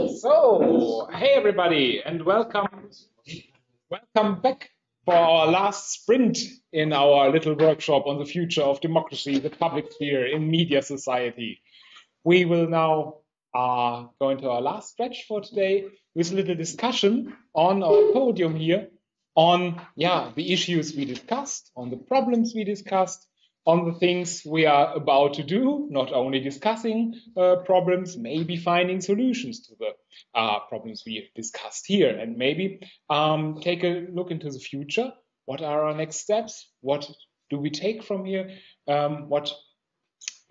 So, hey everybody, and welcome back for our last sprint in our little workshop on the future of democracy, the public sphere in media society. We will now go into our last stretch for today with a little discussion on our podium here on the issues we discussed, on the problems we discussed, on the things we are about to do, not only discussing problems, maybe finding solutions to the problems we discussed here, and maybe take a look into the future. What are our next steps? What do we take from here? What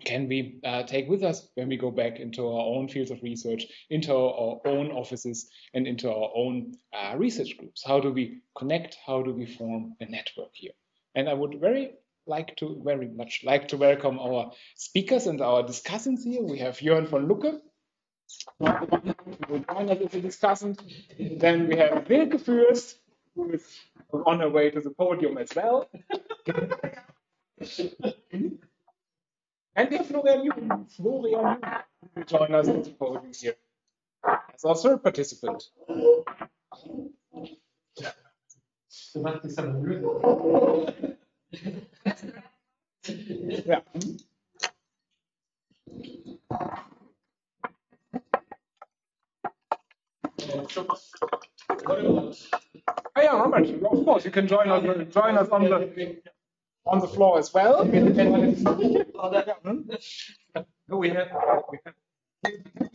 can we take with us when we go back into our own fields of research, into our own offices, and into our own research groups? How do we connect? How do we form a network here? And I would very much like to welcome our speakers and our discussants here. We have Jörn von Lucke, who will join us as a discussant. Then we have Silke Fürst, who is on her way to the podium as well. And we have Florian will join us at the podium here as our third participant. Yeah. Oh yeah, Robert, of course, you can join us on the floor as well. We have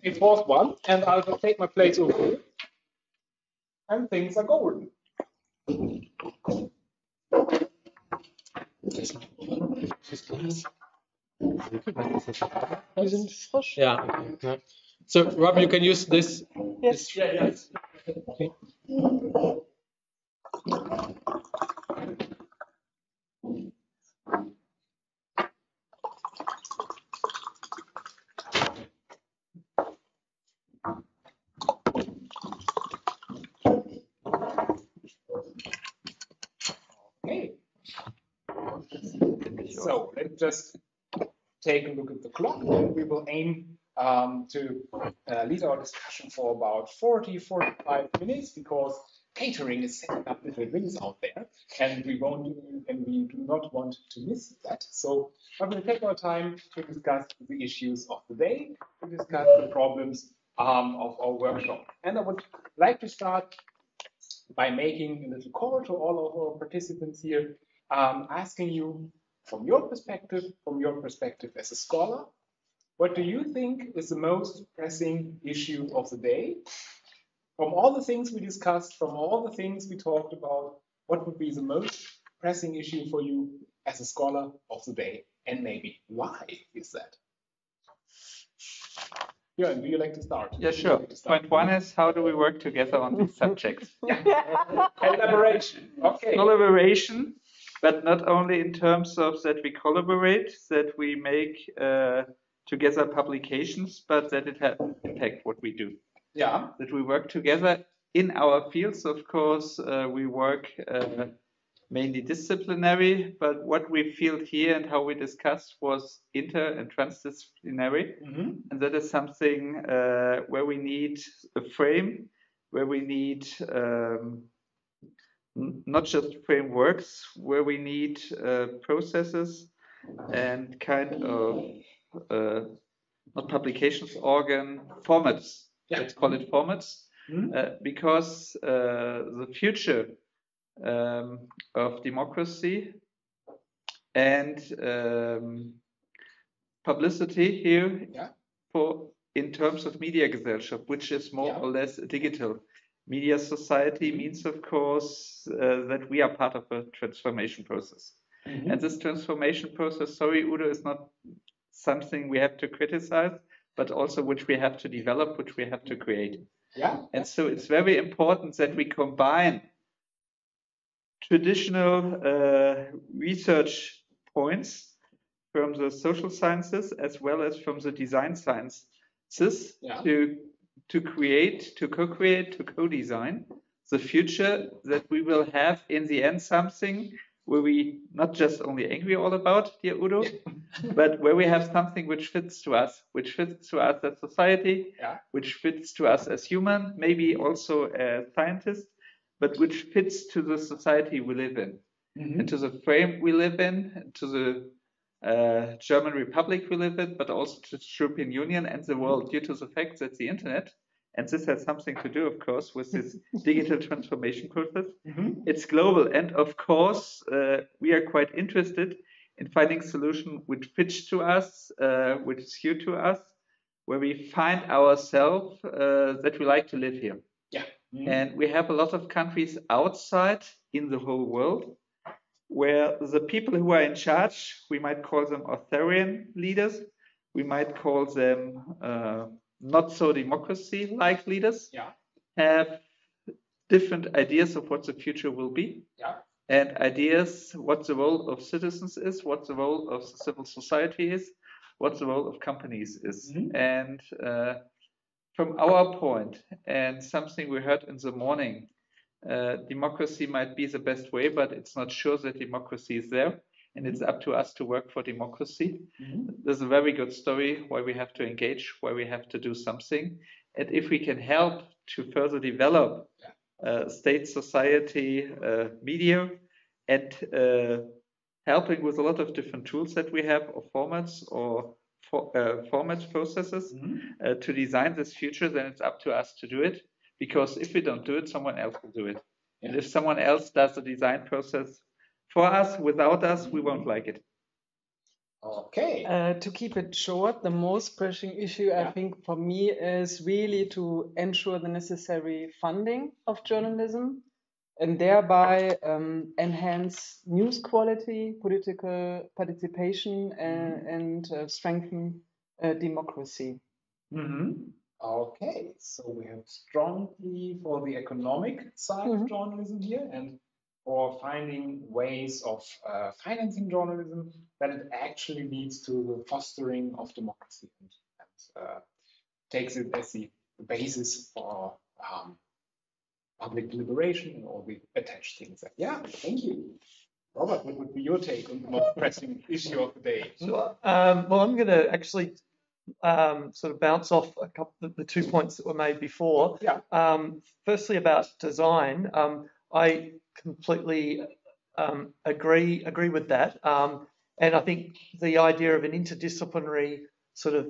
a fourth one, and I'll just take my place over here. And things are golden. Yeah. So, Rob, you can use this. Yes. Yes. Okay. Okay. So let's just take a look at the clock, and we will aim to lead our discussion for about 40-45 minutes, because catering is setting up little drinks out there, and we do not want to miss that. So we're going to take our time to discuss the issues of the day, to discuss the problems of our workshop. And I would like to start by making a little call to all of our participants here, asking you, from your perspective as a scholar, what do you think is the most pressing issue of the day? From all the things we discussed, from all the things we talked about, what would be the most pressing issue for you as a scholar of the day? And maybe why is that? Yeah, do you like to start? Yeah, sure. Point one is, how do we work together on these subjects? Collaboration. Okay. Collaboration, but not only in terms of that we collaborate, that we make together publications, but that it has impact what we do. Yeah. That we work together in our fields. Of course, we work mainly disciplinary, but what we feel here and how we discussed was inter and transdisciplinary. Mm-hmm. And that is something where we need a frame, where we need not just frameworks, where we need processes and kind of not publications organ, formats. Yeah. Let's call it formats, because the future of democracy and publicity here in terms of Mediengesellschaft, which is more or less a digital media society, means, of course, that we are part of a transformation process. Mm-hmm. And this transformation process, sorry, Udo, is not something we have to criticize, but also which we have to develop, which we have to create. Yeah. And so it's very important that we combine traditional research points from the social sciences as well as from the design sciences to create, to co-create, to co-design the future that we will have in the end something where we not just only angry all about, dear Udo, but where we have something which fits to us as society, which fits to us as human, maybe also as scientists, but which fits to the society we live in, and to the frame we live in, to the German Republic we live in, but also to the European Union and the world, due to the fact that the internet, and this has something to do, of course, with this digital transformation process. It's global. And of course, we are quite interested in finding solutions which fit to us, which suit to us, where we find ourselves that we like to live here. And we have a lot of countries outside in the whole world where the people who are in charge, we might call them authoritarian leaders, we might call them not so democracy-like leaders, have different ideas of what the future will be, and ideas what the role of citizens is, what the role of civil society is, what the role of companies is. And from our point, and something we heard in the morning, democracy might be the best way, but it's not sure that democracy is there. And it's up to us to work for democracy. There's a very good story why we have to engage, why we have to do something. And if we can help to further develop state, society, media, and helping with a lot of different tools that we have, or formats, or format processes to design this future, then it's up to us to do it. Because if we don't do it, someone else will do it. And if someone else does the design process for us, without us, we won't like it. Okay. To keep it short, the most pressing issue, I think, for me is really to ensure the necessary funding of journalism and thereby enhance news quality, political participation, and strengthen democracy. Okay, so we have strong plea for the economic side of journalism here, and for finding ways of financing journalism that it actually leads to the fostering of democracy and takes it as the basis for public deliberation and all the attached things. Thank you. Robert, what would be your take on the most pressing issue of the day? Sure. Well, I'm going to actually sort of bounce off a couple of the 2 points that were made before. Firstly, about design, I completely agree with that, and I think the idea of an interdisciplinary sort of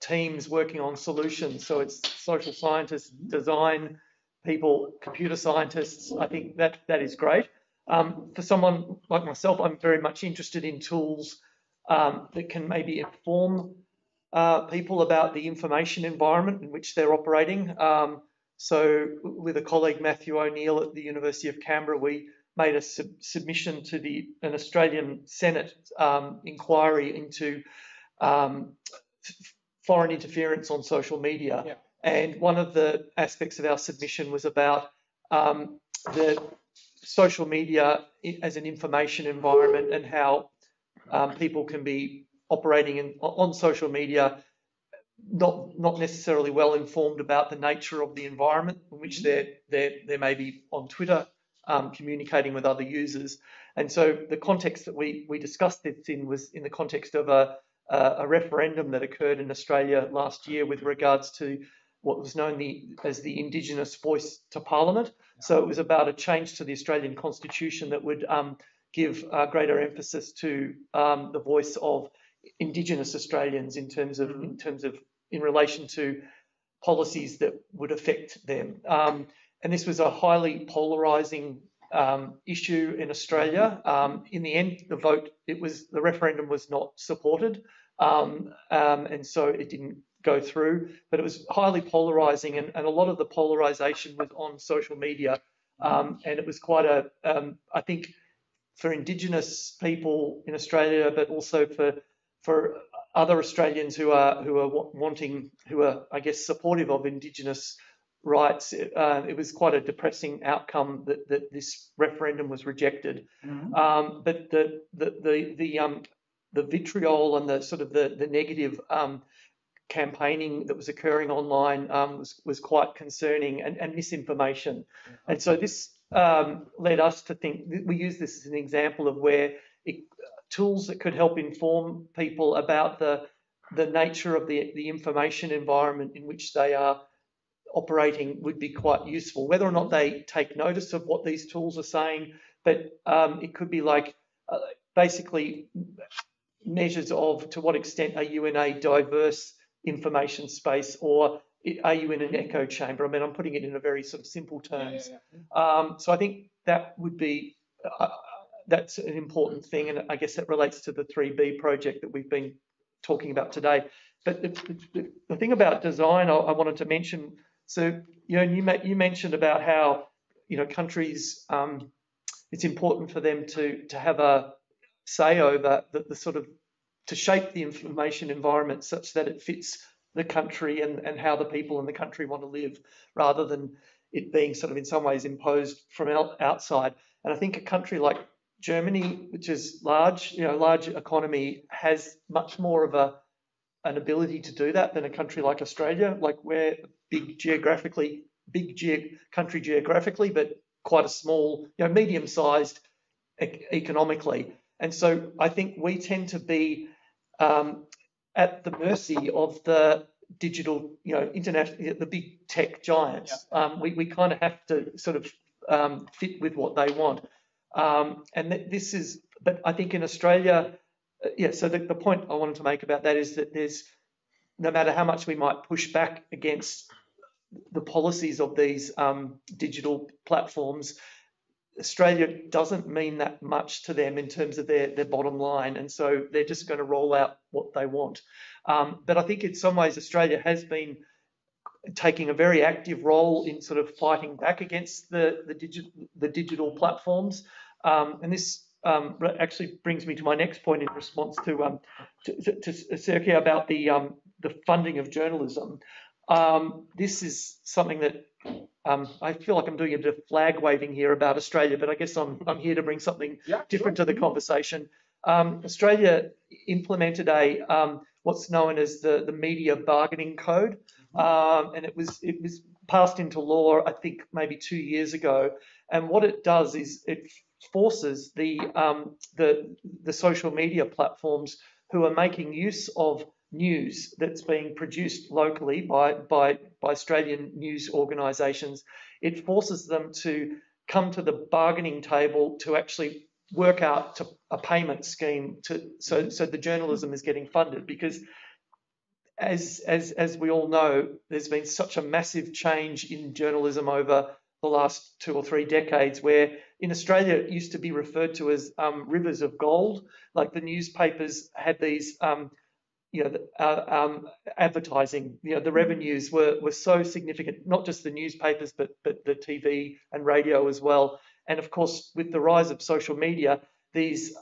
teams working on solutions, so it's social scientists, design people, computer scientists, I think that is great. For someone like myself, I'm very much interested in tools that can maybe inform people about the information environment in which they're operating. So with a colleague, Matthew O'Neill at the University of Canberra, we made a submission to an Australian Senate inquiry into foreign interference on social media. And one of the aspects of our submission was about the social media as an information environment and how people can be operating on social media not necessarily well informed about the nature of the environment in which they may be on Twitter communicating with other users. And so the context that we discussed this in was in the context of a referendum that occurred in Australia last year with regards to what was known as the Indigenous voice to Parliament. So it was about a change to the Australian Constitution that would give greater emphasis to the voice of Indigenous Australians in relation to policies that would affect them. And this was a highly polarising issue in Australia. In the end, the referendum was not supported, and so it didn't go through. But it was highly polarising, and a lot of the polarisation was on social media, and it was quite I think, for Indigenous people in Australia, but also for other Australians who are I guess supportive of Indigenous rights. It was quite a depressing outcome that this referendum was rejected. But the vitriol and the sort of the negative campaigning that was occurring online was quite concerning, and misinformation. And so this led us to think, we use this as an example of where tools that could help inform people about the nature of the information environment in which they are operating would be quite useful. Whether or not they take notice of what these tools are saying, but it could be like basically measures of to what extent are you in a diverse information space, or are you in an echo chamber? I mean, I'm putting it in a very sort of simple terms. So I think that would be, that's an important thing, and I guess that relates to the 3B project that we've been talking about today. But the thing about design I wanted to mention, so, you mentioned about how, countries, it's important for them to have a say over the sort of, to shape the information environment such that it fits the country and how the people in the country want to live, rather than it being sort of in some ways imposed from outside. And I think a country like Germany, which is large economy, has much more of an ability to do that than a country like Australia. Like, we're big country geographically, but quite a small, medium-sized economically. And so I think we tend to be at the mercy of the digital, international, the big tech giants. We kind of have to sort of fit with what they want. And this is, but I think in Australia, so the point I wanted to make about that is that there's, no matter how much we might push back against the policies of these digital platforms, Australia doesn't mean that much to them in terms of their bottom line, and so they're just going to roll out what they want. But I think in some ways Australia has been taking a very active role in sort of fighting back against the digital platforms, and this actually brings me to my next point in response to Silke about the funding of journalism. This is something that I feel like I'm doing a bit of flag waving here about Australia, but I guess I'm here to bring something different to the conversation. Australia implemented what's known as the Media Bargaining Code, and it was passed into law, I think, maybe 2 years ago. And what it does is it forces the social media platforms who are making use of news that's being produced locally by Australian news organisations, it forces them to come to the bargaining table to actually work out a payment scheme so the journalism is getting funded. Because as we all know, there's been such a massive change in journalism over the last 2 or 3 decades, where in Australia it used to be referred to as rivers of gold. Like, the newspapers had these advertising, the revenues were so significant, not just the newspapers, but the TV and radio as well. And of course, with the rise of social media, these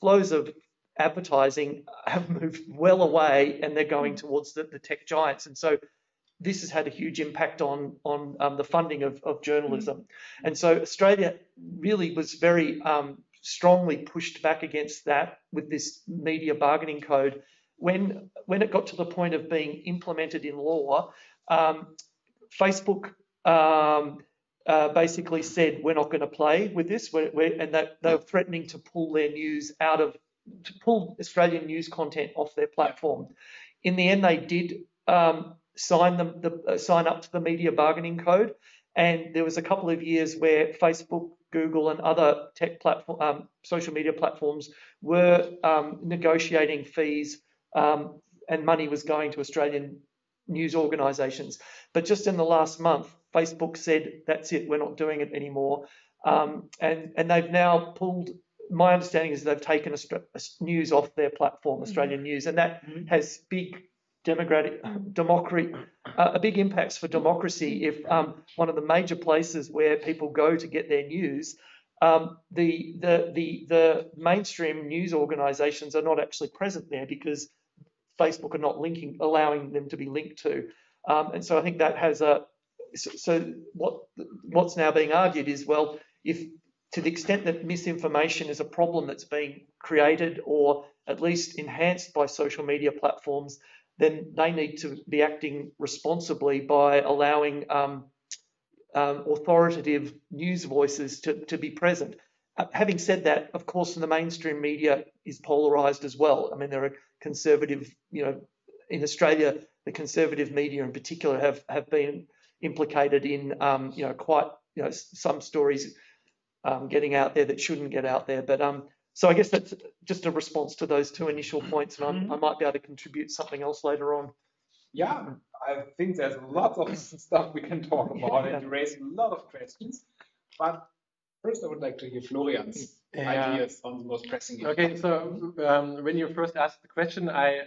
flows of advertising have moved well away, and they're going towards the tech giants. And so this has had a huge impact on the funding of journalism. And so Australia really was very strongly pushed back against that with this media bargaining code. When it got to the point of being implemented in law, Facebook basically said, we're not going to play with this, and that they were threatening to pull their news to pull Australian news content off their platform. In the end, they did sign up to the media bargaining code, and there was a couple of years where Facebook, Google, and other tech platform, social media platforms were negotiating fees. And money was going to Australian news organisations. But just in the last month, Facebook said, that's it, we're not doing it anymore. And they've now pulled, my understanding is they've taken news off their platform, Australian News, and that has big big impacts for democracy. If one of the major places where people go to get their news, the mainstream news organisations are not actually present there because Facebook are not allowing them to be linked to. And so I think that has what's now being argued is, well, if to the extent that misinformation is a problem that's being created or at least enhanced by social media platforms, then they need to be acting responsibly by allowing authoritative news voices to be present. Having said that, of course, the mainstream media is polarised as well. I mean, there are conservative, in Australia, the conservative media in particular have been implicated in, quite, some stories getting out there that shouldn't get out there. But so I guess that's just a response to those two initial points, and I might be able to contribute something else later on. Yeah, I think there's lots of stuff we can talk about and raise a lot of questions. But first, I would like to hear Florian's ideas on the most pressing issue. Okay, so when you first asked the question, I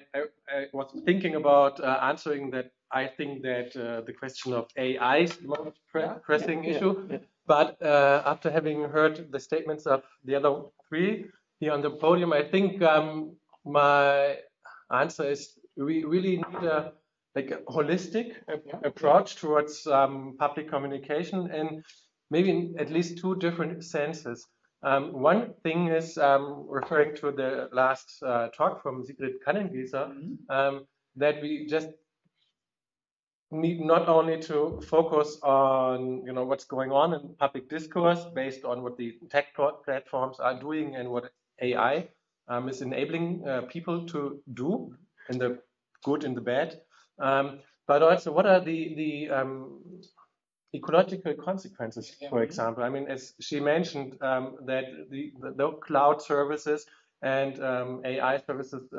was thinking about answering that. I think that the question of AI is the most pressing issue. Yeah. But after having heard the statements of the other three here on the podium, I think my answer is we really need a holistic approach towards public communication, and maybe in at least two different senses. One thing is referring to the last talk from Sigried Kannengießer, that we just need not only to focus on what's going on in public discourse based on what the tech platforms are doing and what AI is enabling people to do, in the good and the bad, but also what are the ecological consequences, for example. I mean, as she mentioned, that the cloud services and AI services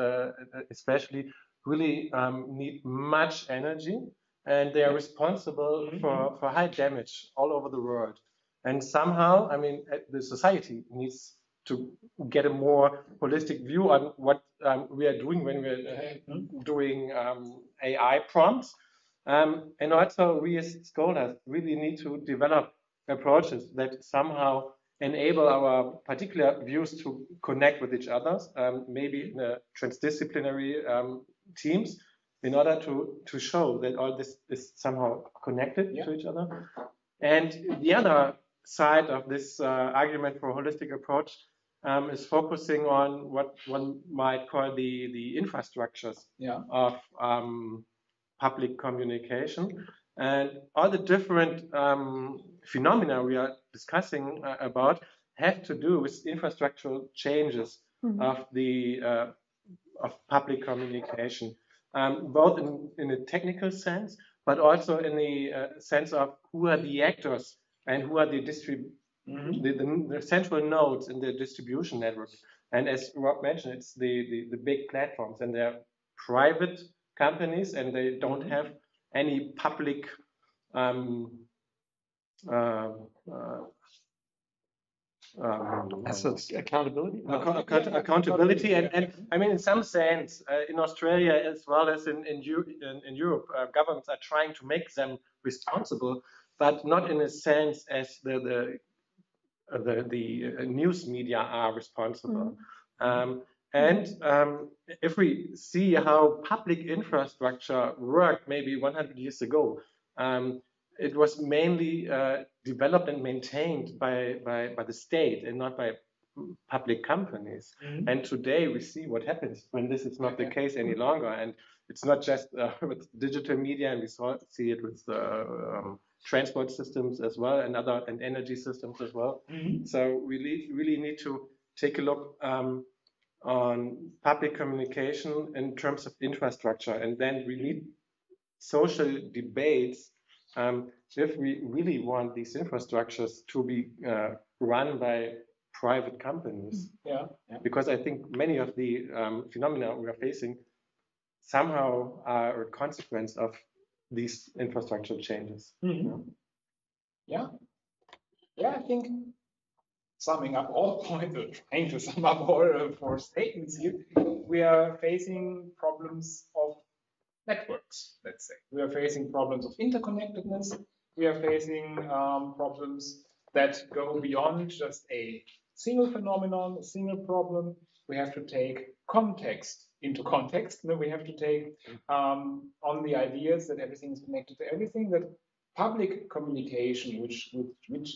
especially really need much energy, and they are responsible for high damage all over the world. And somehow, I mean, the society needs to get a more holistic view on what we are doing when we're doing AI prompts. And also, we as scholars really need to develop approaches that somehow enable our particular views to connect with each other, maybe in a transdisciplinary teams, in order to show that all this is somehow connected to each other. And the other side of this argument for a holistic approach is focusing on what one might call the infrastructures of public communication, and all the different phenomena we are discussing about have to do with infrastructural changes of the of public communication, both in a technical sense, but also in the sense of who are the actors and who are the the central nodes in the distribution network. And as Rob mentioned, it's the big platforms, and they're private companies, and they don't have any public accountability. Accountability, and I mean, in some sense, in Australia as well as in Europe, governments are trying to make them responsible, but not in a sense as the news media are responsible. And if we see how public infrastructure worked maybe 100 years ago, it was mainly developed and maintained by the state and not by public companies. And today we see what happens when this is not the case any longer. And it's not just with digital media, and we see it with transport systems as well, and energy systems as well. So we really need to take a look on public communication in terms of infrastructure, and then we need social debates if we really want these infrastructures to be run by private companies. Because I think many of the phenomena we are facing somehow are a consequence of these infrastructure changes. I think summing up all points, or trying to sum up all 4 statements here, we are facing problems of networks, let's say. We are facing problems of interconnectedness. We are facing problems that go beyond just a single phenomenon, a single problem. We have to take context into context. We have to take on the ideas that everything is connected to everything, that public communication, which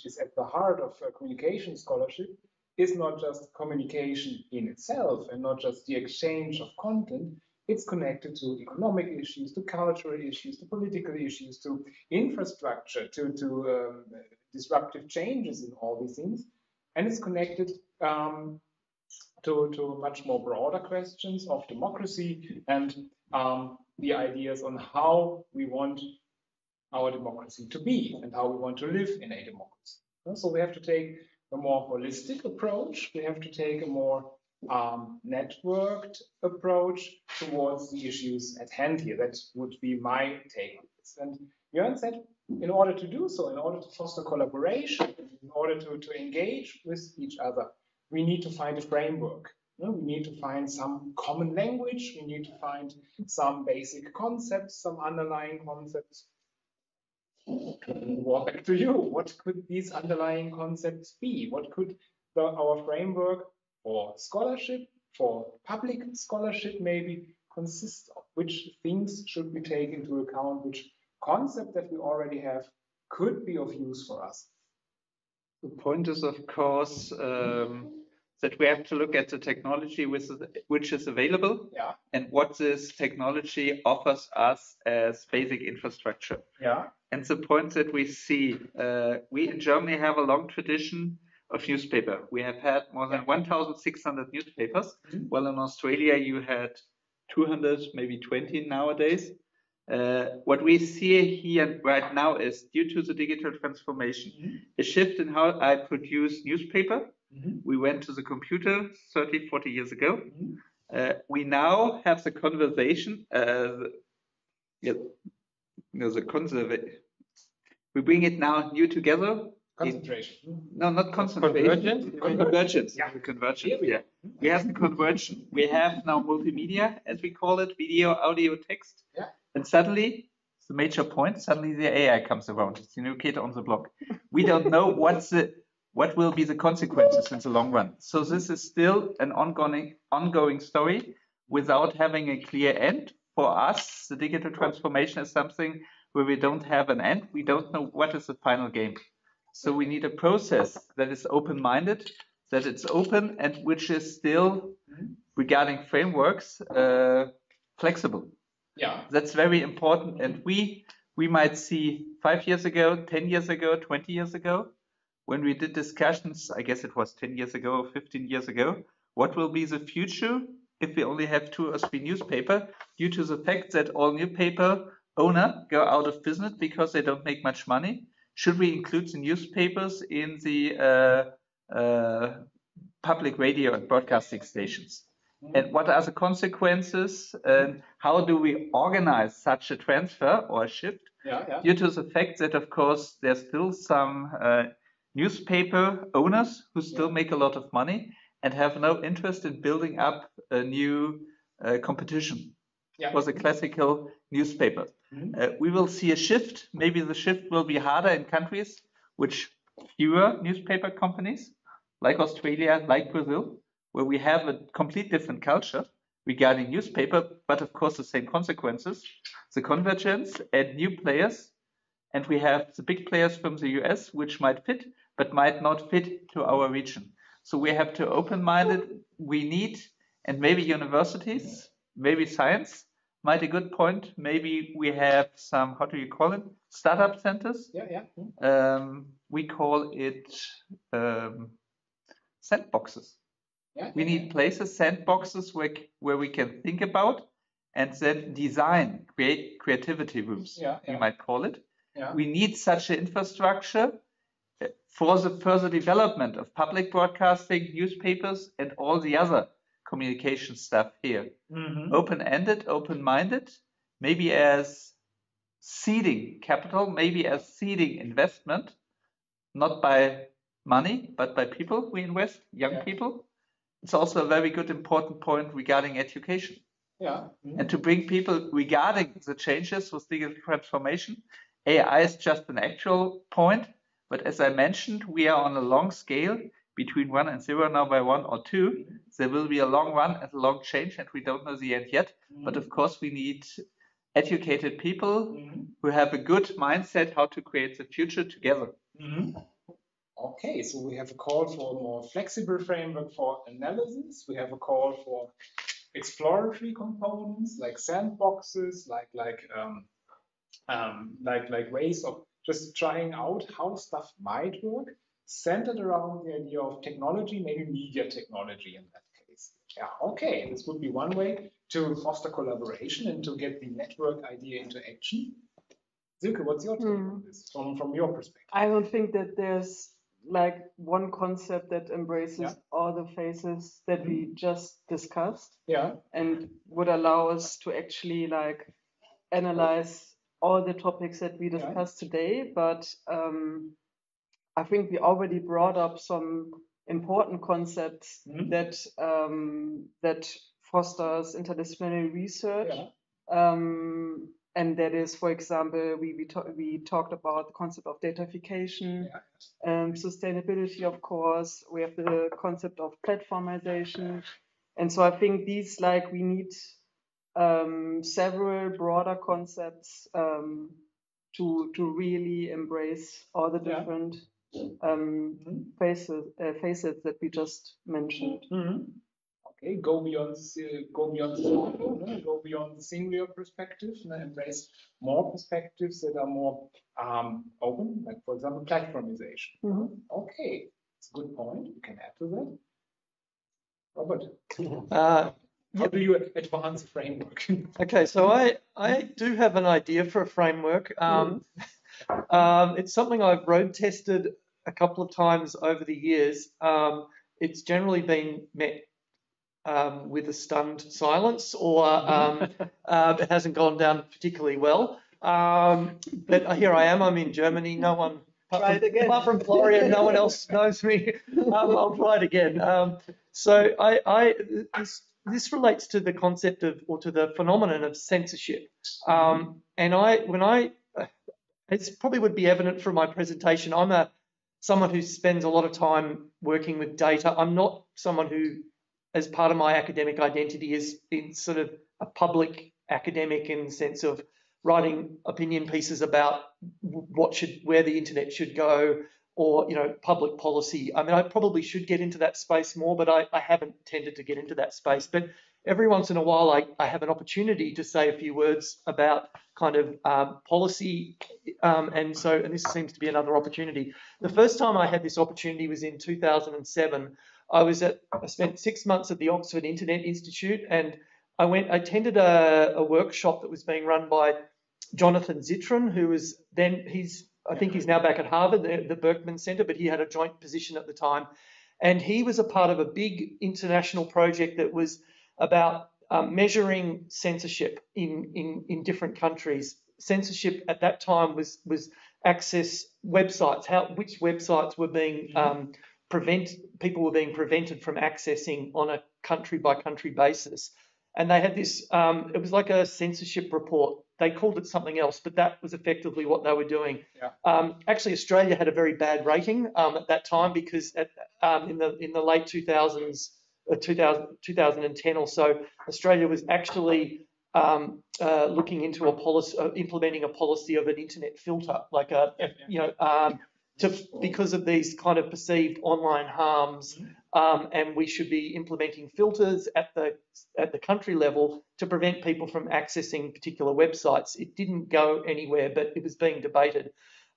is at the heart of communication scholarship, is not just communication in itself and not just the exchange of content, It's connected to economic issues, to cultural issues, to political issues, to infrastructure, to disruptive changes in all these things. And it's connected to much more broader questions of democracy and the ideas on how we want our democracy to be and how we want to live in a democracy. So we have to take a more holistic approach. We have to take a more networked approach towards the issues at hand here. That would be my take on this. And Jörn said, in order to do so, in order to foster collaboration, in order to engage with each other, we need to find a framework. We need to find some common language. We need to find some basic concepts, some underlying concepts. Back to you. What could these underlying concepts be? What could our framework for scholarship, for public scholarship maybe, consist of? Which things should we take into account? Which concept that we already have could be of use for us? The point is, of course, that we have to look at the technology which is available, and what this technology offers us as basic infrastructure. And the point that we see, we in Germany have a long tradition of newspaper. We have had more than 1,600 newspapers. Well, in Australia, you had 200, maybe 20 nowadays. What we see here right now is, due to the digital transformation, a shift in how I produce newspaper. We went to the computer 30, 40 years ago. We now have the conversation, we bring it now new together. Concentration. No, not concentration. Convergence. Convergence. Yeah. We have the convergence. We have now multimedia, as we call it, video, audio, text. And suddenly, the major point, suddenly the AI comes around. It's the new kid on the block. We don't know what will be the consequences in the long run. So this is still an ongoing story without having a clear end. For us, the digital transformation is something where we don't have an end. We don't know what is the final game. So we need a process that is open-minded, that it's open, and which is still, regarding frameworks, flexible. That's very important. And we might see 5 years ago, 10 years ago, 20 years ago, when we did discussions, I guess it was 10 years ago, 15 years ago, what will be the future if we only have 2 or 3 newspapers, due to the fact that all newspaper owners go out of business because they don't make much money? Should we include the newspapers in the public radio and broadcasting stations? And what are the consequences? And how do we organize such a transfer or a shift? Due to the fact that, of course, there's still some newspaper owners who still make a lot of money and have no interest in building up a new competition for the classical newspaper. We will see a shift. Maybe the shift will be harder in countries which fewer newspaper companies, like Australia, like Brazil, where we have a complete different culture regarding newspaper, but of course the same consequences, the convergence and new players. And we have the big players from the US, which might fit, but might not fit to our region. So we have to open-minded. We need, and maybe universities, maybe science might a good point. Maybe we have some, how do you call it? Startup centers. We call it sandboxes. We need places, sandboxes, where we can think about and then design, create creativity rooms, we might call it. We need such an infrastructure for the further development of public broadcasting, newspapers, and all the other communication stuff here. Open-ended, open-minded, maybe as seeding capital, maybe as seeding investment, not by money, but by people we invest, young people. It's also a very good important point regarding education. And to bring people regarding the changes with digital transformation. AI is just an actual point, but as I mentioned, we are on a long scale between 1 and 0 now by 1 or 2. There will be a long run and a long change, and we don't know the end yet. But of course, we need educated people who have a good mindset how to create the future together. Okay, so we have a call for a more flexible framework for analysis. We have a call for exploratory components, like sandboxes, like ways of just trying out how stuff might work, centered around the idea of technology, maybe media technology in that case. Yeah, okay, this would be one way to foster collaboration and to get the network idea into action. Silke, what's your take on this from your perspective? I don't think that there's like one concept that embraces all the phases that we just discussed, and would allow us to actually like analyze all the topics that we discussed today. But I think we already brought up some important concepts that fosters interdisciplinary research. And that is, for example, we talked about the concept of datafication, sustainability, of course. We have the concept of platformization. And so I think these, like, we need several broader concepts to really embrace all the different phases that we just mentioned. Okay, go beyond the singular perspective, and embrace more perspectives that are more open, like, for example, platformization. Okay, it's a good point. You can add to that. Robert, how do you advance a framework? Okay, so I do have an idea for a framework. It's something I've road tested a couple of times over the years. It's generally been met with a stunned silence, or it hasn't gone down particularly well. But here I am. I'm in Germany. No one, apart from Florian, no one else knows me. I'll try it again. So this relates to the concept of, or to the phenomenon of censorship. And it probably would be evident from my presentation, I'm someone who spends a lot of time working with data. I'm not someone who, as part of my academic identity, is in sort of a public academic in the sense of writing opinion pieces about where the internet should go, or public policy. I mean, I probably should get into that space more, but I haven't tended to get into that space. But every once in a while, I have an opportunity to say a few words about kind of policy, and this seems to be another opportunity. The first time I had this opportunity was in 2007. I spent 6 months at the Oxford Internet Institute, and I attended a workshop that was being run by Jonathan Zittrain, who was then, I think he's now back at Harvard, the Berkman Center, but he had a joint position at the time. And he was a part of a big international project that was about measuring censorship in different countries. Censorship at that time was access websites, which websites were being people were being prevented from accessing on a country by country basis. And they had this, it was like a censorship report. They called it something else, but that was effectively what they were doing. Actually, Australia had a very bad rating at that time, because in the late 2000s, 2010 or so, Australia was actually looking into a policy, implementing a policy of an internet filter, like because of these kind of perceived online harms, and we should be implementing filters at the country level to prevent people from accessing particular websites. It didn't go anywhere, but it was being debated.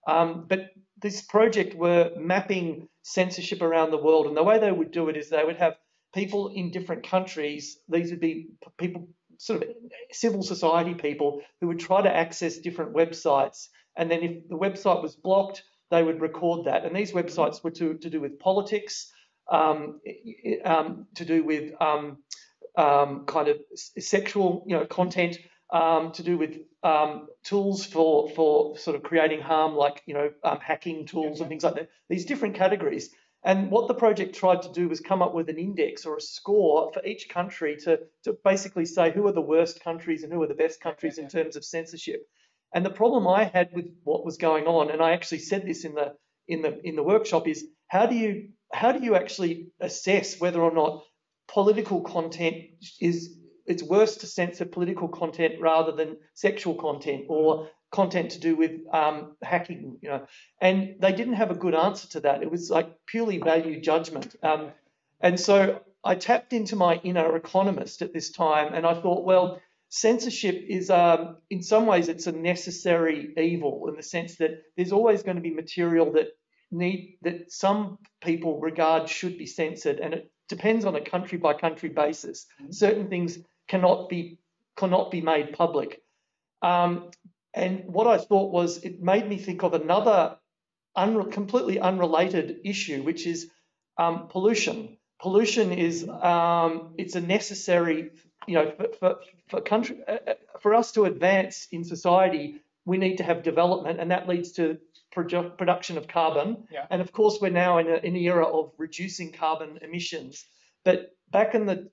But this project were mapping censorship around the world, and the way they would do it is they would have people in different countries. These would be people, sort of civil society people, who would try to access different websites, and then if the website was blocked, they would record that. And these websites were to do with politics, to do with kind of sexual, content, to do with tools for sort of creating harm, like hacking tools and things like that. These different categories. And what the project tried to do was come up with an index or a score for each country to basically say who are the worst countries and who are the best countries in terms of censorship. And the problem I had with what was going on, and I actually said this in the workshop, is how do you actually assess whether or not political content it's worse to censor political content rather than sexual content or content to do with hacking, And they didn't have a good answer to that. It was like purely value judgment. And so I tapped into my inner economist at this time, and I thought, well, censorship is, in some ways, it's a necessary evil in the sense that there's always going to be material that some people regard should be censored, and it depends on a country by country basis. Certain things cannot be made public. And what I thought was, it made me think of another completely unrelated issue, which is pollution. Pollution is it's a necessary, for us to advance in society. We need to have development, and that leads to production of carbon. Yeah. And of course, we're now in an era of reducing carbon emissions. But back in a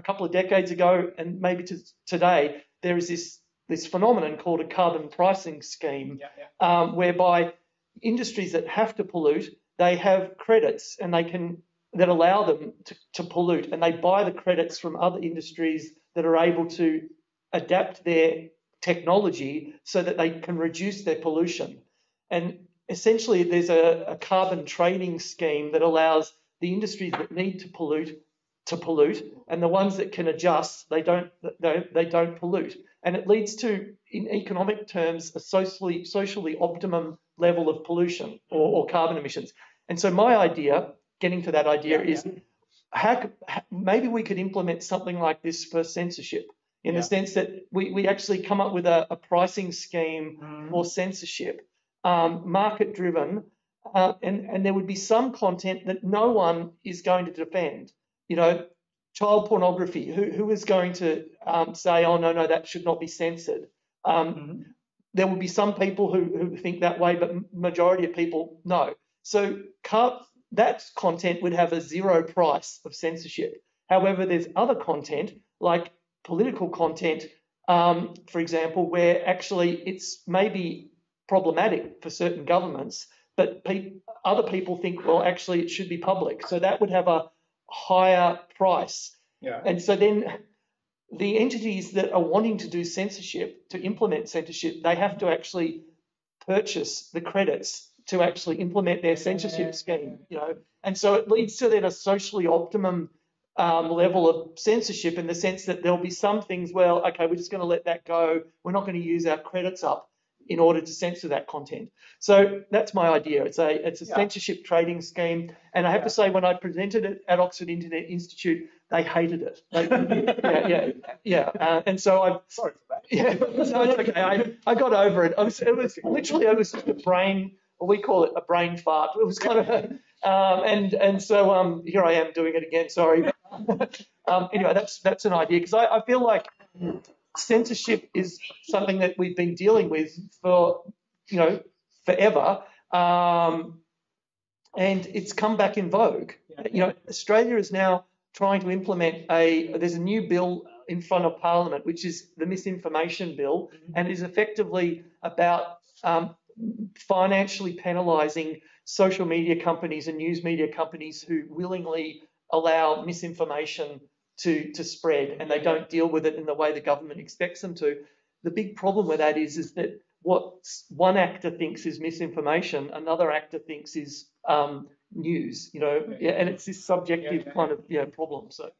couple of decades ago, and maybe to today, there is this phenomenon called a carbon pricing scheme, whereby industries that have to pollute, they have credits, and that allow them to pollute, and they buy the credits from other industries that are able to adapt their technology so that they can reduce their pollution. And essentially, there's a carbon trading scheme that allows the industries that need to pollute, and the ones that can adjust, they don't pollute. And it leads to, in economic terms, a socially optimum level of pollution or carbon emissions. And so my idea, getting to that idea, is maybe we could implement something like this for censorship, in the sense that we actually come up with a pricing scheme for censorship, market-driven, and there would be some content that no one is going to defend. Child pornography, who is going to say, oh, no, that should not be censored? There will be some people who think that way, but majority of people, no. So that content would have a zero price of censorship. However, there's other content, like political content, for example, where actually it's maybe problematic for certain governments, but other people think, well, actually it should be public. So that would have a higher price. Yeah. And so then the entities that are wanting to do censorship, to implement censorship, they have to actually purchase the credits to actually implement their censorship scheme, And so it leads to then a socially optimum level of censorship, in the sense that there'll be some things, well, okay, we're just going to let that go. We're not going to use our credits up in order to censor that content. So that's my idea. It's a censorship trading scheme. And I have to say, when I presented it at Oxford Internet Institute, they hated it. And so I'm sorry for that. Yeah, no, it's okay. I got over it. It was just a brain, or we call it a brain fart. It was kind of, and so here I am doing it again. Sorry. Anyway, that's an idea, because I feel like censorship is something that we've been dealing with for forever, and it's come back in vogue. Australia is now trying to implement there's a new bill in front of Parliament, which is the Misinformation Bill, and is effectively about financially penalising social media companies and news media companies who willingly allow misinformation to spread, and they don't deal with it in the way the government expects them to. The big problem with that is that what one actor thinks is misinformation, another actor thinks is news, and it's this subjective kind of problem. So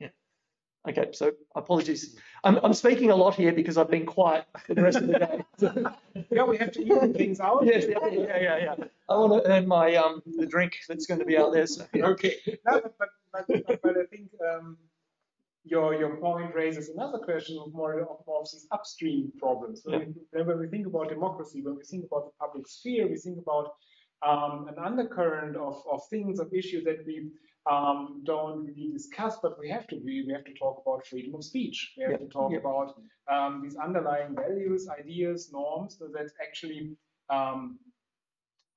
okay, so apologies. I'm speaking a lot here because I've been quiet for the rest of the day. Yeah, we have to even things out. Yes, yeah. I want to earn my the drink that's going to be out there. So, Okay, no, but I think your point raises another question of more of these upstream problems. When we think about democracy, when we think about the public sphere, we think about an undercurrent of things, of issues that we don't really discuss, but we have to talk about freedom of speech. We have to talk about these underlying values, ideas, norms that actually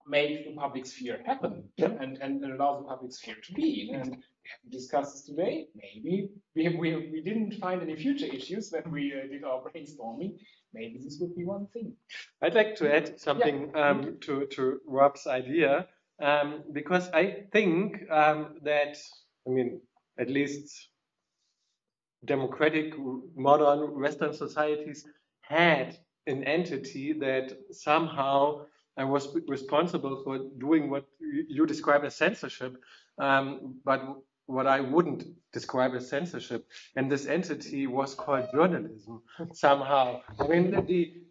make the public sphere happen and allow the public sphere to be. And we haven't discussed this today. Maybe we didn't find any future issues when we did our brainstorming. Maybe this would be one thing. I'd like to add something to Rob's idea, because I think that, at least democratic, modern Western societies had an entity that somehow was responsible for doing what you describe as censorship, but what I wouldn't describe as censorship, and this entity was called journalism somehow. I mean,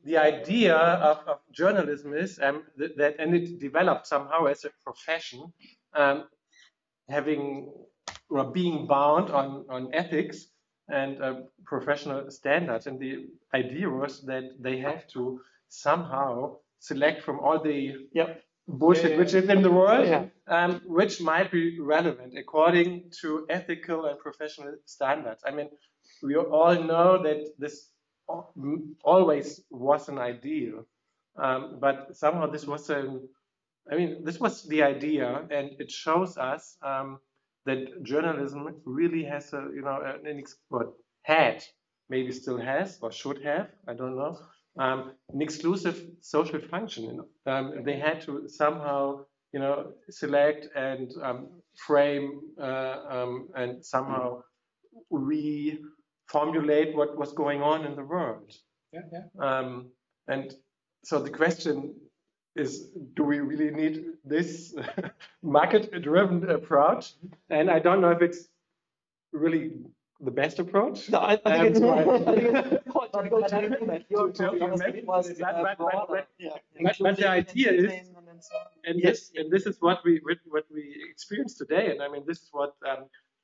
the idea of journalism is that, and it developed somehow as a profession, having or being bound on ethics and professional standards. And the idea was that they have to somehow select from all the bullshit which is in the world, which might be relevant according to ethical and professional standards. I mean, we all know that this always was an ideal, but somehow this was this was the idea, and it shows us that journalism really has had, maybe still has or should have, I don't know, an exclusive social function. They had to somehow, select and frame and somehow reformulate what was going on in the world. And so the question is, do we really need this market-driven approach? And I don't know if it's really the best approach. No, I think it's quite difficult to implement. But the idea is, and this is what we experience today. And I mean, this is what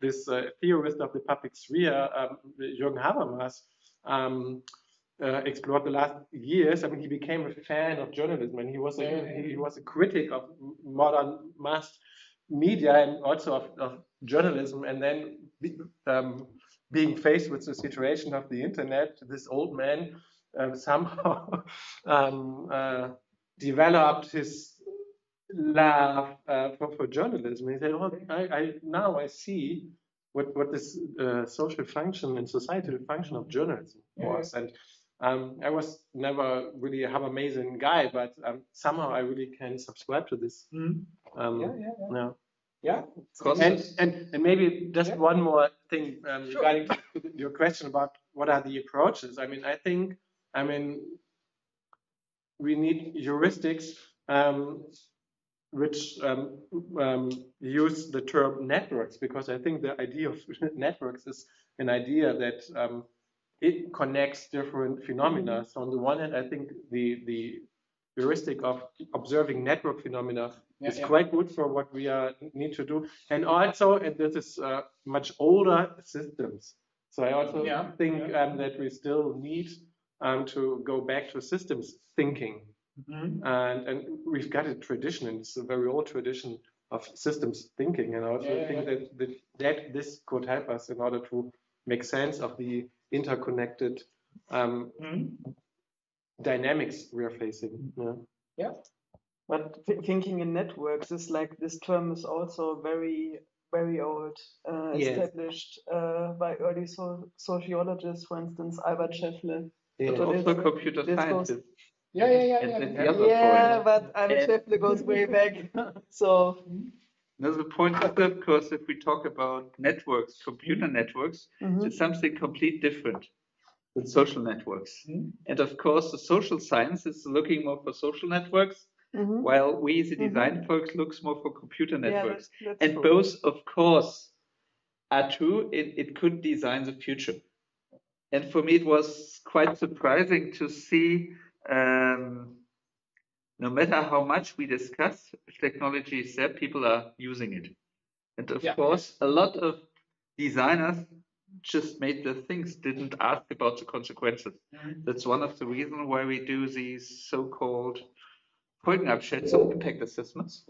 this theorist of the public sphere, Jürgen Habermas, explored the last years. I mean, he became a fan of journalism, and he was a critic of modern mass media and also of journalism. And then being faced with the situation of the internet, this old man somehow developed his love for journalism. He said, "Oh, now I see what this social function and societal function of journalism was." And I was never really a Habermasian guy, but somehow I really can subscribe to this. And maybe just one more thing regarding your question about what are the approaches. I mean, I think we need heuristics which use the term networks, because I think the idea of networks is an idea that it connects different phenomena. So on the one hand, I think the heuristic of observing network phenomena is quite good for what we need to do. And also, and this is much older, systems. So I also think that we still need to go back to systems thinking. And we've got a tradition, and it's a very old tradition of systems thinking. And I also think that this could help us in order to make sense of the interconnected dynamics we are facing. But thinking in networks is like, this term is also very, very old, established by early sociologists, for instance, Albert Scheffler. But also computer scientists. But Scheffler goes way back. So now the point is, of course, if we talk about networks, computer networks, it's something completely different than social networks. And of course, the social science is looking more for social networks, while we, the design folks, looks more for computer networks. That's and true. Both, of course, are true. It could design the future. And for me, it was quite surprising to see, no matter how much we discuss, technology is there, people are using it. And of course, a lot of designers just made the things, didn't ask about the consequences. That's one of the reasons why we do these so-called Folgenabschätzung, impact assessments.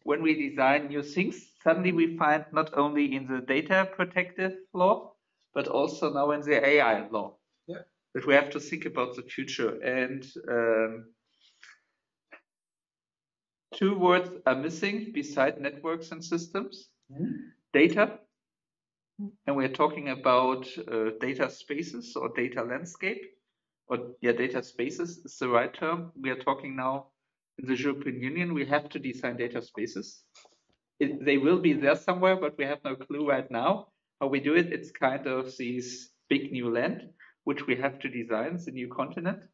When we design new things, suddenly we find not only in the data protective law, but also now in the AI law, that we have to think about the future. And two words are missing beside networks and systems: data. And we're talking about data spaces or data landscape, or data spaces is the right term. We are talking now in the European Union, we have to design data spaces. They will be there somewhere, but we have no clue right now how we do it. It's kind of this big new land, which we have to design, the new continent.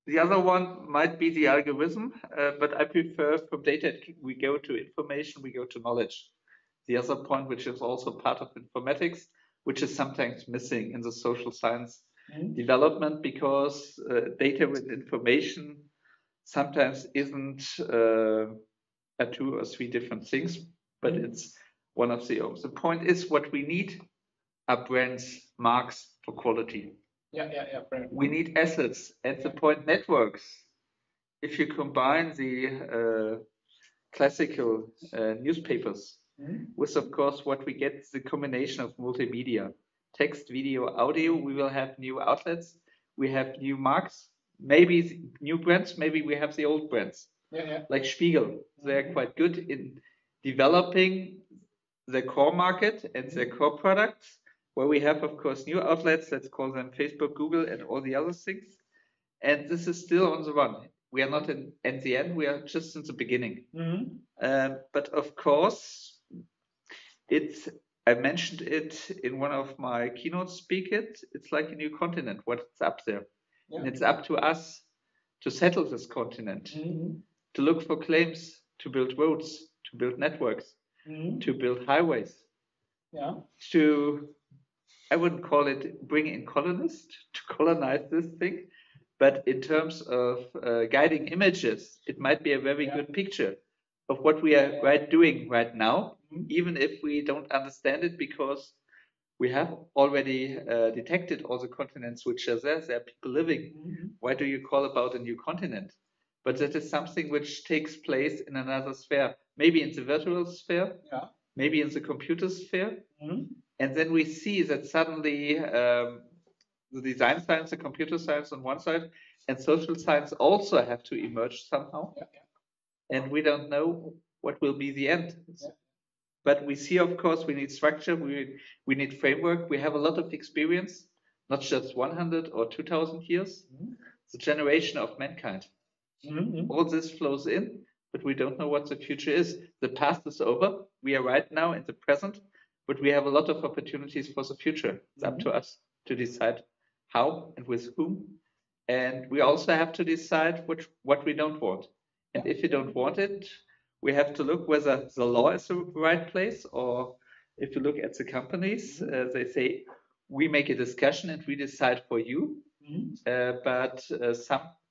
The other one might be the algorithm, but I prefer from data, we go to information, we go to knowledge. the other point, which is also part of informatics, which is sometimes missing in the social science development, because data with information sometimes isn't 2 or 3 different things, but it's one of the others. The point is, what we need are brands, marks for quality. We need assets, and the point, networks. If you combine the classical newspapers with, of course, what we get is the combination of multimedia, text, video, audio. We will have new outlets, we have new marks, maybe new brands, maybe we have the old brands, like Spiegel. They're quite good in developing the core market and their core products, where we have, of course, new outlets, let's call them Facebook, Google, and all the other things. And this is still on the run. We are not at the end, we are just in the beginning. But of course, I mentioned it in one of my keynote speakers, it's like a new continent, what's up there. And it's up to us to settle this continent, to look for claims, to build roads, to build networks, to build highways, to, I wouldn't call it bring in colonists to colonize this thing, but in terms of guiding images, it might be a very good picture of what we are doing right now, even if we don't understand it, because we have already detected all the continents which are there. There are people living. Why do you call about a new continent? But that is something which takes place in another sphere, maybe in the virtual sphere, maybe in the computer sphere. And then we see that suddenly the design science, the computer science on one side, and social science also have to emerge somehow. And we don't know what will be the end. But we see, of course, we need structure, we need framework. We have a lot of experience, not just 100 or 2000 years, the generation of mankind. All this flows in, but we don't know what the future is. The past is over. We are right now in the present, but we have a lot of opportunities for the future. It's up to us to decide how and with whom. And we also have to decide what we don't want. And if you don't want it, we have to look whether the law is the right place, or if you look at the companies, they say, we make a discussion and we decide for you. But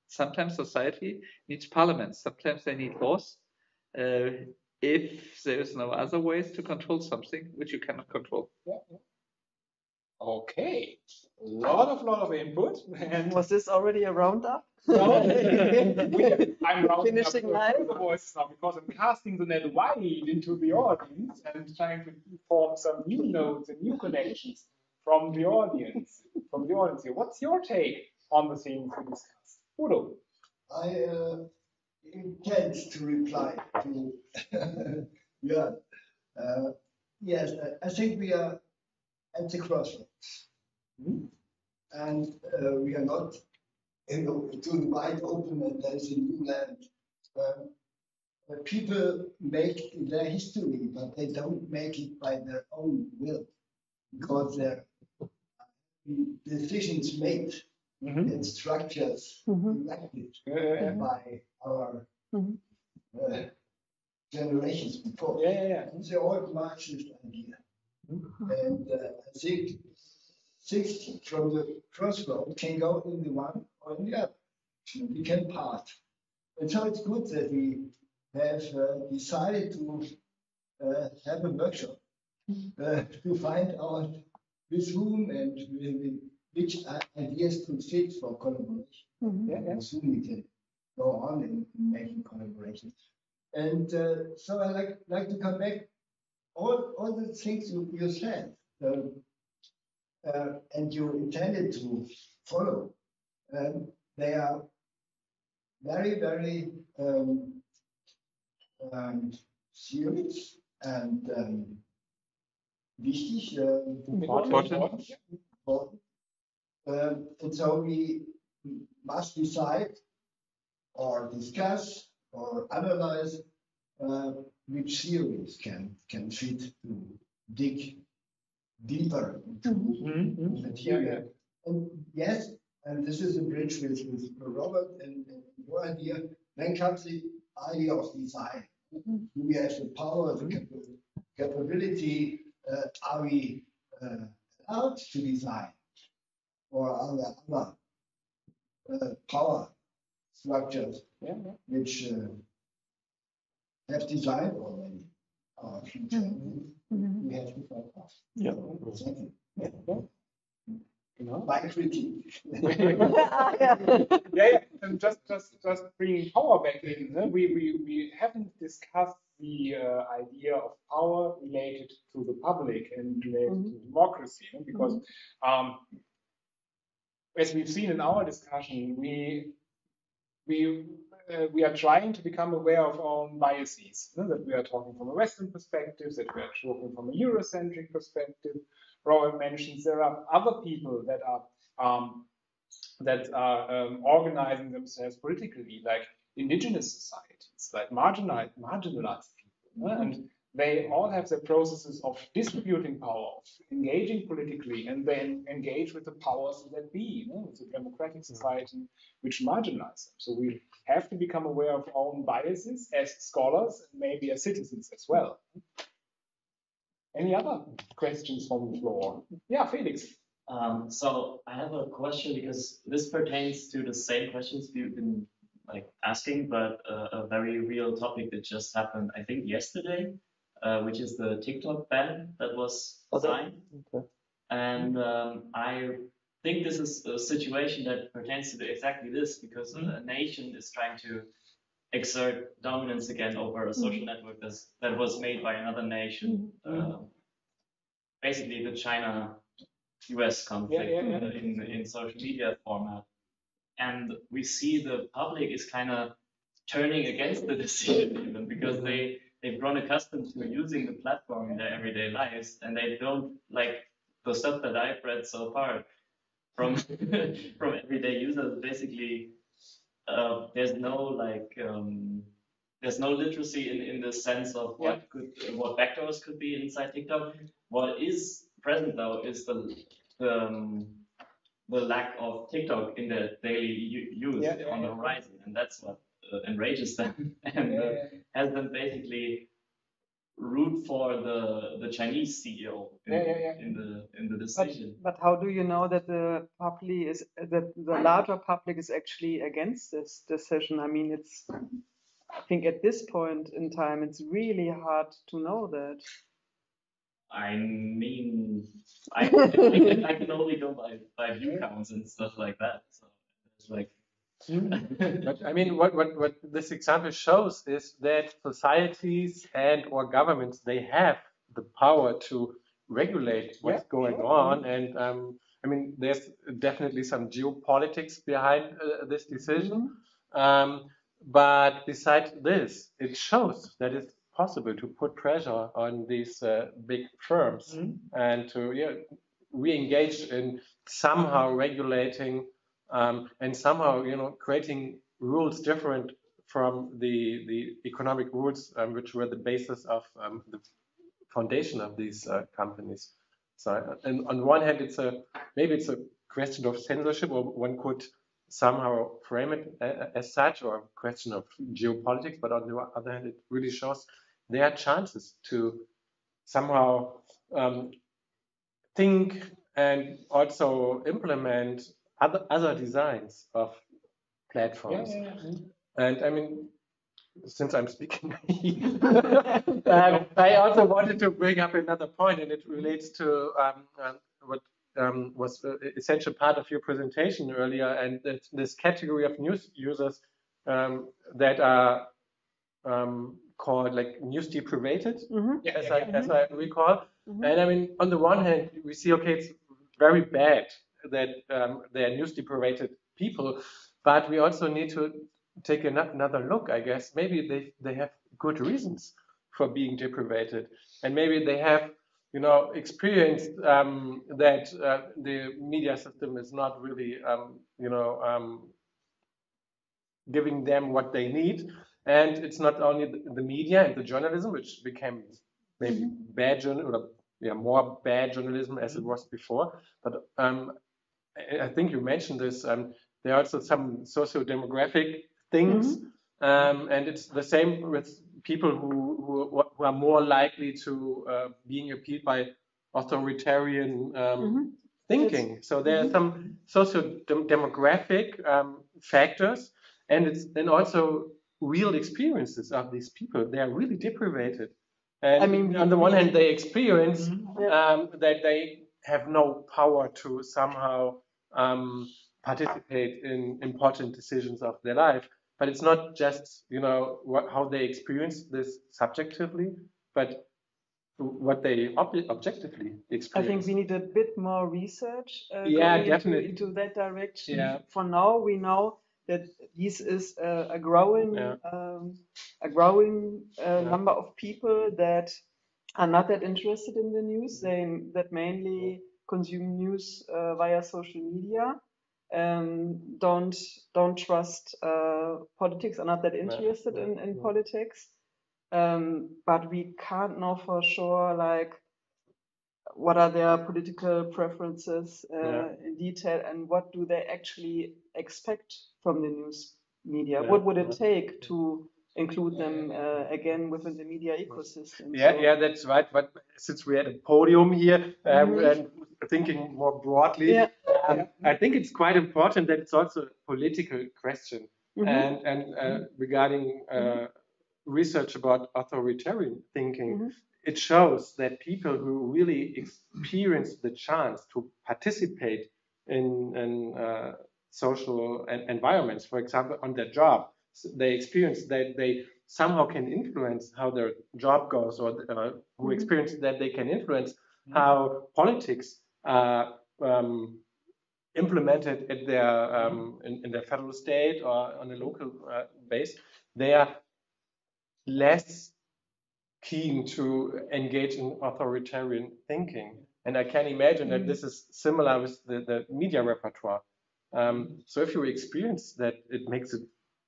sometimes society needs parliaments. Sometimes they need laws. If there is no other ways to control something which you cannot control. Okay, a lot of input. And was this already a roundup? No, I'm rounding Finishing up line? the voices now, because I'm casting the net wide into the audience and trying to form some new nodes and new connections from the audience. Here. What's your take on the things we discussed? Udo. I intend to reply to yes, I think we are at the crossroads, and we are not to the wide open, and there's a new land. People make their history, but they don't make it by their own will, because their decisions made and structures elected by our generations before. It's the old Marxist idea. And I think 60 from the crossroad can go in the one or in the other. We can part. And so it's good that we have decided to have a workshop to find out with whom and with which ideas could fit for collaboration. And soon we can go on in making collaborations. And so I like to come back all the things you said and you intended to follow. They are very, very serious and wichtig, important. And so we must decide or discuss or analyze which theories can fit to dig deeper into material. And yes, and this is a bridge with Robert and your idea. Then comes the idea of design. Do we have the power, the capability are we allowed to design, or are there other power structures which have designed already our future? We have to find out. Yeah. Thank you. No? My critique. And just bringing power back in. We haven't discussed the idea of power related to the public and related to democracy, because as we've seen in our discussion, we are trying to become aware of our own biases, that we are talking from a Western perspective, that we are talking from a Eurocentric perspective. Robert mentions there are other people that are organizing themselves politically, like indigenous societies, like marginalized people, and they all have their processes of distributing power, of engaging politically, and then engage with the powers that be, with a democratic society which marginalize them. So we have to become aware of our own biases as scholars and maybe as citizens as well. Any other questions from the floor? Yeah, Felix. So I have a question, because this pertains to the same questions we've been asking, but a very real topic that just happened, I think yesterday, which is the TikTok ban that was signed. Okay. And I think this is a situation that pertains to exactly this, because a nation is trying to exert dominance again over a social network that was made by another nation. Basically the China-US conflict in social media format. And we see the public is kind of turning against the decision even, because they've grown accustomed to using the platform in their everyday lives, and they don't like the stuff that I've read so far from from everyday users. Basically, there's no literacy in the sense of what vectors could be inside TikTok. What is present though is the lack of TikTok in their daily use on the horizon, and that's what enrages them and has them basically root for the Chinese CEO in the decision. But how do you know that the larger public is actually against this decision? I mean, I think at this point in time, it's really hard to know that. I mean, I can only go by view counts and stuff like that. So it's like. But I mean, what this example shows is that societies and or governments, they have the power to regulate what's going on. And I mean, there's definitely some geopolitics behind this decision. But besides this, it shows that it's possible to put pressure on these big firms and to re-engage in somehow regulating and somehow creating rules different from the economic rules which were the basis of the foundation of these companies. So, and on one hand, maybe it's a question of censorship, or one could somehow frame it as such, or a question of geopolitics. But on the other hand, it really shows there are chances to somehow think and also implement other designs of platforms. And I mean, since I'm speaking, I also wanted to bring up another point, and it relates to what was an essential part of your presentation earlier, and this category of news users that are called like news deprivated, as I recall. And I mean, on the one hand, we see, okay, it's very bad that they are news deprivated people, but we also need to take another look, I guess. Maybe they have good reasons for being deprivated, and maybe they have experienced that the media system is not really giving them what they need. And it's not only the media and the journalism, which became maybe bad journalism, or more bad journalism as it was before, but I think you mentioned this. There are also some socio-demographic things, and it's the same with people who are more likely to being appealed by authoritarian thinking. So there are some socio-demographic factors, and it's then also real experiences of these people. They are really deprived. And I mean, on the one hand, they experience that they have no power to somehow participate in important decisions of their life. But it's not just, how they experience this subjectively, but what they objectively experience. I think we need a bit more research definitely into that direction. Yeah. For now, we know that this is a growing number of people that are not that interested in the news. That mainly consume news via social media. Don't trust politics, are not that interested in politics. But we can't know for sure, like, what are their political preferences in detail, and what do they actually expect from the news media? What would it take to include them again within the media ecosystem? That's right. But since we had a podium here and thinking more broadly, I think it's quite important that it's also a political question. And regarding research about authoritarian thinking, it shows that people who really experience the chance to participate in social environments, for example, on their job, they experience that they somehow can influence how their job goes, or who experience that they can influence how politics are implemented at their in their federal state or on a local base. They are less keen to engage in authoritarian thinking. And I can imagine that this is similar with the media repertoire. So if you experience that, it makes a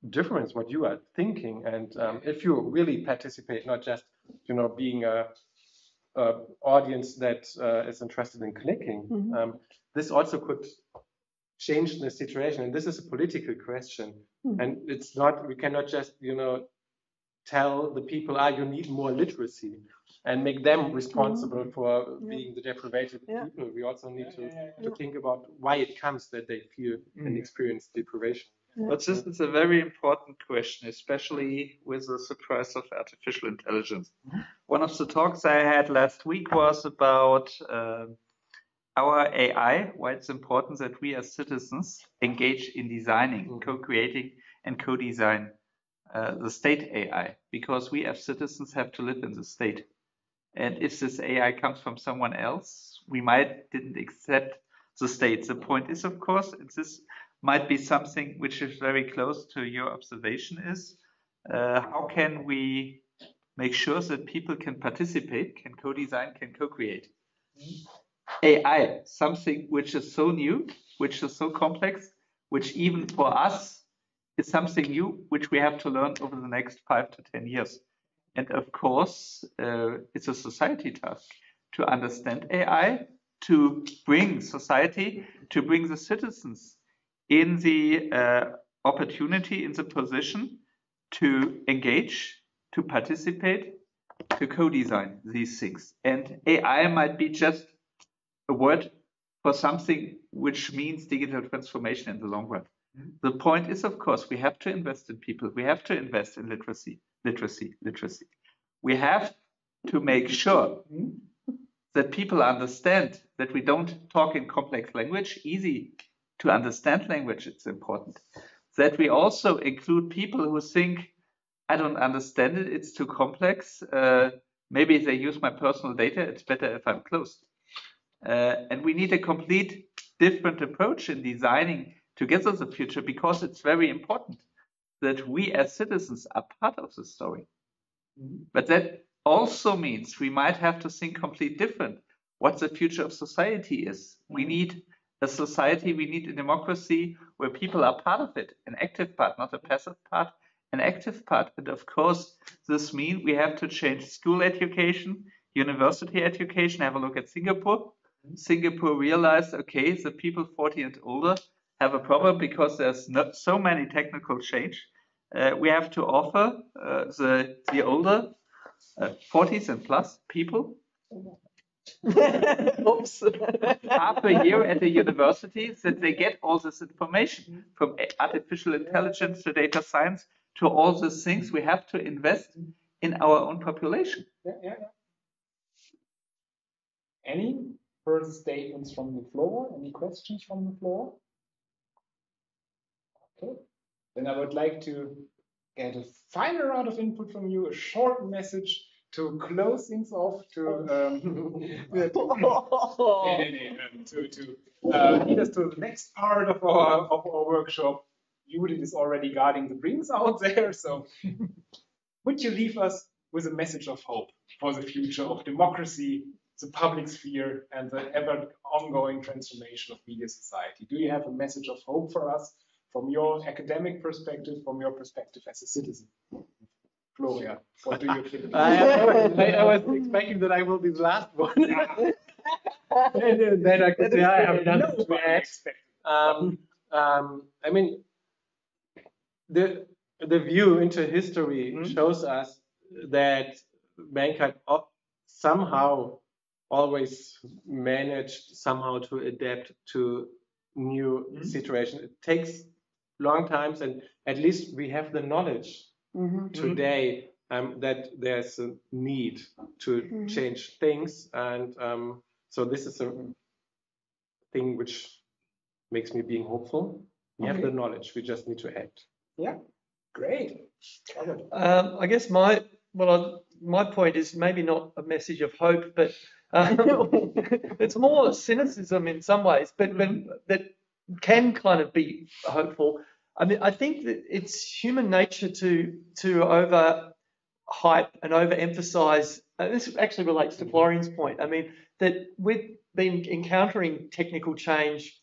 difference what you are thinking. And if you really participate, not just, being a audience that is interested in clicking, this also could change the situation. And this is a political question. And it's not, we cannot just, tell the people, you need more literacy, and make them responsible for being the deprived people. We also need to think about why it comes that they feel and experience deprivation. But this is a very important question, especially with the surprise of artificial intelligence. One of the talks I had last week was about our AI, why it's important that we as citizens engage in designing, co-creating and co-design the state AI, because we as citizens have to live in the state. And if this AI comes from someone else, we didn't accept the state. The point is, of course, this might be something which is very close to your observation, is how can we make sure that people can participate, can co-design, can co-create? AI, something which is so new, which is so complex, which even for us is something new, which we have to learn over the next 5 to 10 years. And of course, it's a society task to understand AI, to bring society, to bring the citizens in the opportunity, in the position to engage, to participate, to co-design these things. And AI might be just a word for something which means digital transformation in the long run. The point is, of course, we have to invest in people. We have to invest in literacy. We have to make sure that people understand that we don't talk in complex language. Easy to understand language, it's important. That we also include people who think, I don't understand it, it's too complex. Maybe they use my personal data, it's better if I'm closed. And we need a complete different approach in designing together the future, because it's very important that we as citizens are part of the story. But that also means we might have to think completely different what the future of society is. We need a society, we need a democracy where people are part of it, an active part, not a passive part, an active part. And of course, this means we have to change school education, university education. Have a look at Singapore. Singapore realized, okay, the people 40 and older have a problem because there's not so many technical change. we have to offer the older 40s and plus people Oops. half a year at the university, that they get all this information from artificial intelligence to data science to all these things. We have to invest in our own population. Any further statements from the floor? Any questions from the floor? Okay, then I would like to get a final round of input from you, a short message to close things off, to lead us to the next part of our workshop. Judith is already guarding the drinks out there, so would you leave us with a message of hope for the future of democracy, the public sphere, and the ever ongoing transformation of media society? Do you have a message of hope for us from your academic perspective, from your perspective as a citizen? Florian, what do you think? I was expecting that I will be the last one. And then I could say I have nothing to add. I mean, the view into history shows us that mankind somehow always managed somehow to adapt to new situations. It takes long times, and at least we have the knowledge today that there's a need to change things, and so this is a thing which makes me being hopeful. We have the knowledge, we just need to act. Yeah, great. I guess my point is maybe not a message of hope, but it's more cynicism in some ways, but that can kind of be hopeful. I mean, I think that it's human nature to overhype and overemphasize. This actually relates to Florian's point. I mean, that we've been encountering technical change,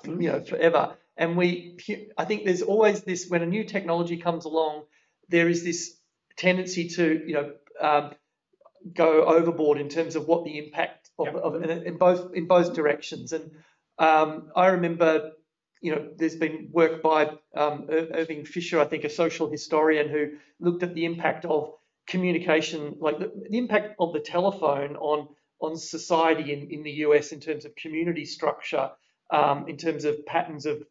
forever, and I think there's always this, when a new technology comes along, there is this tendency to go overboard in terms of what the impact of in both directions. And I remember, there's been work by Irving Fisher, I think a social historian, who looked at the impact of communication, like the impact of the telephone on society in the US in terms of community structure, in terms of patterns of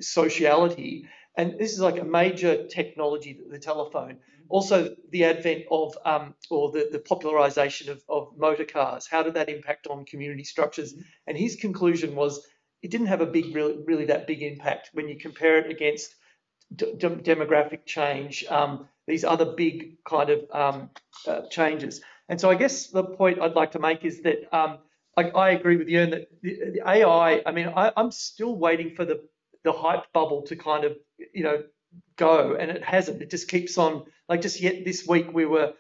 sociality. And this is like a major technology, the telephone. Also, the advent of, or the popularization of motor cars. How did that impact on community structures? And his conclusion was it didn't have a really that big impact when you compare it against demographic change, these other big kind of changes. And so I guess the point I'd like to make is that I agree with you, and that the AI, I mean, I'm still waiting for the hype bubble to kind of, go, and it hasn't. It just keeps on, like just yet this week we were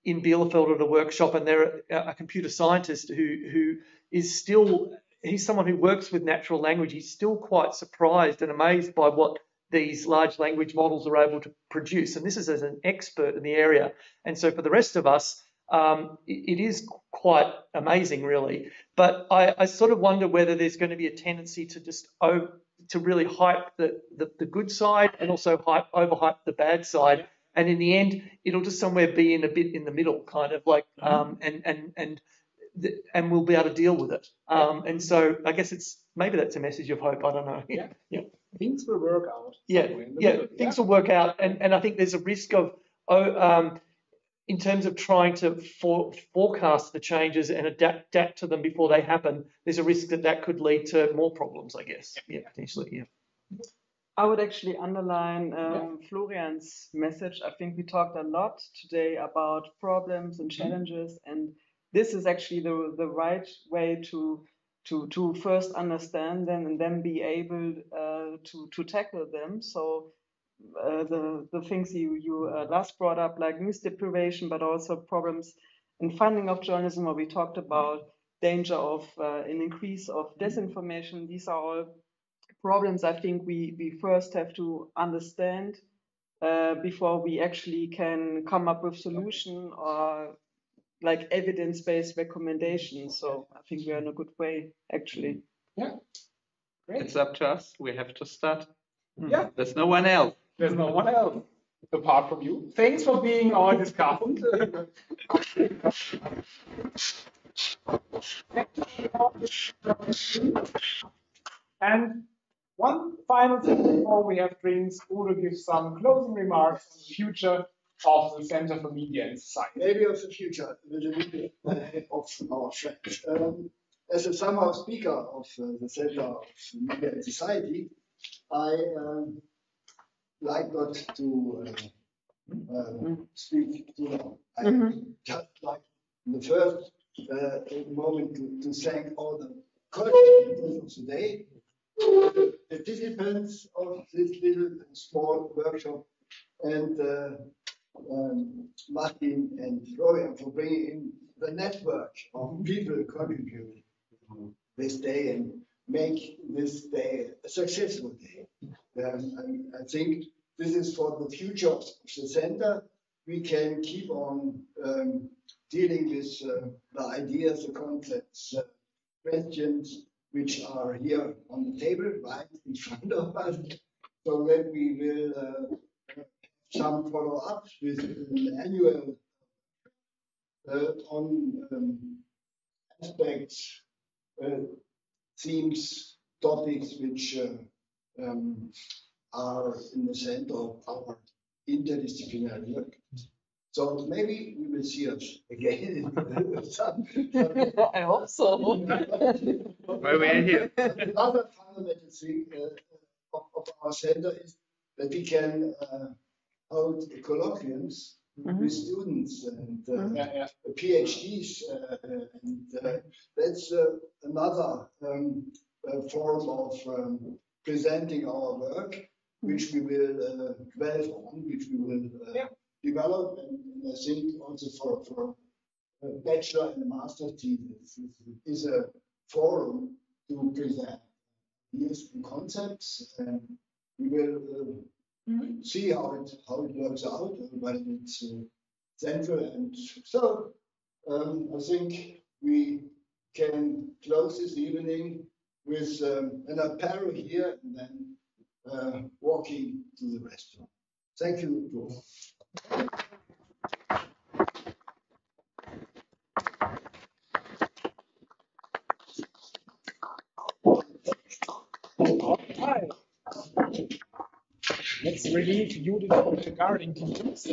in Bielefeld at a workshop, and there a computer scientist who is still, he's someone who works with natural language. He's still quite surprised and amazed by what these large language models are able to produce. And this is as an expert in the area. And so for the rest of us, it is quite amazing, really. But I sort of wonder whether there's going to be a tendency to just to really hype the good side and also overhype the bad side. And in the end, it'll just somewhere be in a bit in the middle, kind of like, and we'll be able to deal with it. And so I guess maybe that's a message of hope. I don't know. Yeah. Things will work out. Things will work out. And I think there's a risk of, in terms of trying to forecast the changes and adapt to them before they happen, there's a risk that could lead to more problems, I guess. Yeah, potentially, yeah. I would actually underline Florian's message. I think we talked a lot today about problems and challenges, and this is actually the right way to first understand them and then be able to tackle them. So the things you last brought up, like news deprivation, but also problems in funding of journalism, where we talked about danger of an increase of disinformation. These are all problems I think we first have to understand before we actually can come up with solution or like evidence-based recommendations. So I think we're in a good way, actually. Yeah, great. It's up to us. We have to start. Yeah, There's no one else. There's no one else apart from you. Thanks for being our discussant. And one final thing before we have drinks, Udo gives some closing remarks on the future of the Center for Media and Society. Maybe of the future, with a little bit of our French. As a somehow speaker of the Center of Media and Society, I like not to speak too long. I just like in the first moment to thank all the colleagues of today, the participants of this little small workshop, and Martin and Florian for bringing in the network of people contributing this day and make this day a successful day. I think this is for the future of the center. We can keep on dealing with the ideas, the concepts, questions which are here on the table right in front of us, so that we will some follow-up with an annual on aspects, themes, topics which are in the center of our interdisciplinary work. So maybe we will see us again. I hope so. Well, we are here. Another fundamental thing of our center is that we can hold colloquiums with students and PhDs, and that's another form of presenting our work, which we will dwell on, which we will develop, and I think also for a bachelor and a master thesis is a forum to present ideas and concepts, and we will see how it works out when it's central. And so I think we can close this evening with an apparel here and then walking to the restaurant. Thank you, Prof. Let's relieve Judith from the guarding teams.